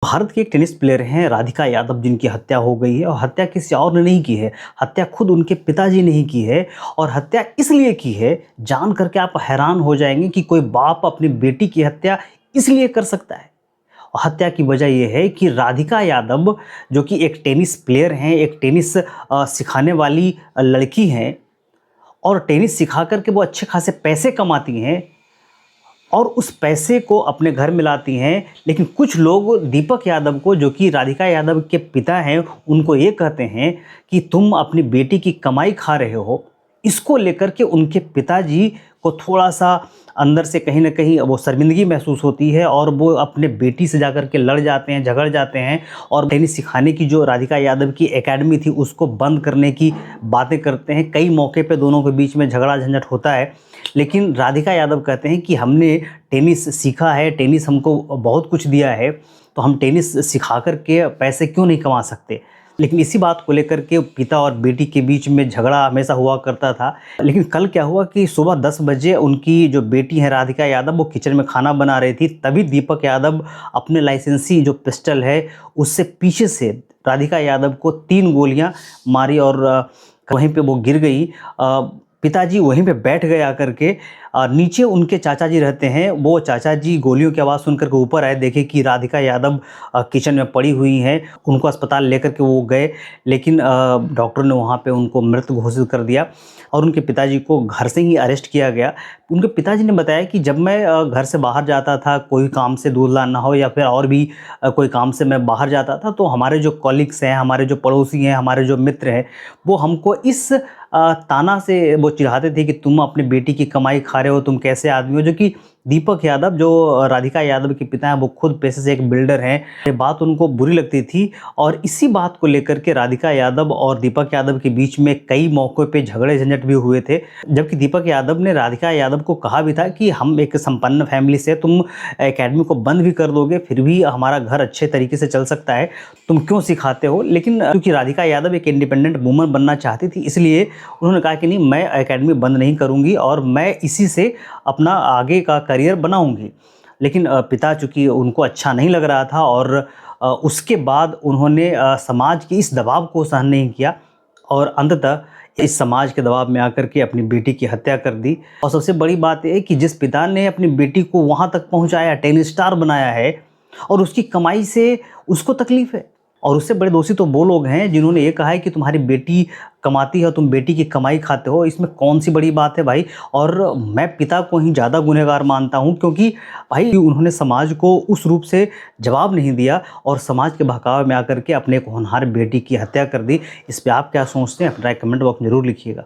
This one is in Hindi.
भारत के एक टेनिस प्लेयर हैं राधिका यादव, जिनकी हत्या हो गई है और हत्या किसी और ने नहीं की है। हत्या खुद उनके पिताजी ने ही की है और हत्या इसलिए की है, जान करके आप हैरान हो जाएंगे कि कोई बाप अपनी बेटी की हत्या इसलिए कर सकता है। और हत्या की वजह यह है कि राधिका यादव, जो कि एक टेनिस प्लेयर हैं, एक टेनिस सिखाने वाली लड़की हैं और टेनिस सिखा करके वो अच्छे खासे पैसे कमाती हैं और उस पैसे को अपने घर में लाती हैं। लेकिन कुछ लोग दीपक यादव को, जो कि राधिका यादव के पिता हैं, उनको ये कहते हैं कि तुम अपनी बेटी की कमाई खा रहे हो। इसको लेकर के उनके पिताजी को थोड़ा सा अंदर से कहीं ना कहीं वो शर्मिंदगी महसूस होती है और वो अपने बेटी से जाकर के लड़ जाते हैं, झगड़ जाते हैं और टेनिस सिखाने की जो राधिका यादव की एकेडमी थी उसको बंद करने की बातें करते हैं। कई मौके पे दोनों के बीच में झगड़ा झंझट होता है, लेकिन राधिका यादव कहते हैं कि हमने टेनिस सीखा है, टेनिस हमको बहुत कुछ दिया है, तो हम टेनिस सिखा कर के पैसे क्यों नहीं कमा सकते। लेकिन इसी बात को लेकर के पिता और बेटी के बीच में झगड़ा हमेशा हुआ करता था। लेकिन कल क्या हुआ कि सुबह 10 बजे उनकी जो बेटी है राधिका यादव, वो किचन में खाना बना रही थी, तभी दीपक यादव अपने लाइसेंसी जो पिस्टल है उससे पीछे से राधिका यादव को 3 गोलियां मारी और वहीं पे वो गिर गई। पिताजी वहीं पे बैठ गए आकर के। नीचे उनके चाचा जी रहते हैं, वो चाचा जी गोलियों की आवाज़ सुनकर के ऊपर आए, देखे कि राधिका यादव किचन में पड़ी हुई हैं। उनको अस्पताल लेकर के वो गए, लेकिन डॉक्टर ने वहाँ पे उनको मृत घोषित कर दिया और उनके पिताजी को घर से ही अरेस्ट किया गया। उनके पिताजी ने बताया कि जब मैं घर से बाहर जाता था, कोई काम से दूध लाना हो या फिर और भी कोई काम से मैं बाहर जाता था, तो हमारे जो कॉलीग्स हैं, हमारे जो पड़ोसी हैं, हमारे जो मित्र हैं, वो हमको इस ताना से वो चिढ़ाते थे कि तुम अपनी बेटी की कमाई खा रहे हो, तुम कैसे आदमी हो। जो कि दीपक यादव, जो राधिका यादव के पिता हैं, वो खुद पेशे से एक बिल्डर हैं। ये बात उनको बुरी लगती थी और इसी बात को लेकर के राधिका यादव और दीपक यादव के बीच में कई मौक़ों पे झगड़े झंझट भी हुए थे। जबकि दीपक यादव ने राधिका यादव को कहा भी था कि हम एक संपन्न फैमिली से, तुम एकेडमी को बंद भी कर दोगे फिर भी हमारा घर अच्छे तरीके से चल सकता है, तुम क्यों सिखाते हो। लेकिन क्योंकि राधिका यादव एक इंडिपेंडेंट वूमन बनना चाहती थी, इसलिए उन्होंने कहा कि नहीं, मैं एकेडमी बंद नहीं करूँगी और मैं इसी से अपना आगे का करियर बनाऊंगी। लेकिन पिता चूँकि उनको अच्छा नहीं लग रहा था और उसके बाद उन्होंने समाज के इस दबाव को सहन नहीं किया और अंततः इस समाज के दबाव में आकर के अपनी बेटी की हत्या कर दी। और सबसे बड़ी बात यह कि जिस पिता ने अपनी बेटी को वहाँ तक पहुँचाया, टेनिस स्टार बनाया है, और उसकी कमाई से उसको तकलीफ़ है। और उससे बड़े दोषी तो वो लोग हैं जिन्होंने ये कहा है कि तुम्हारी बेटी कमाती है, तुम बेटी की कमाई खाते हो। इसमें कौन सी बड़ी बात है भाई। और मैं पिता को ही ज़्यादा गुनहगार मानता हूँ, क्योंकि भाई उन्होंने समाज को उस रूप से जवाब नहीं दिया और समाज के बहकावे में आकर के अपने एक होनहार बेटी की हत्या कर दी। इस पर आप क्या सोचते हैं, अपना कमेंट बॉक्स में ज़रूर लिखिएगा।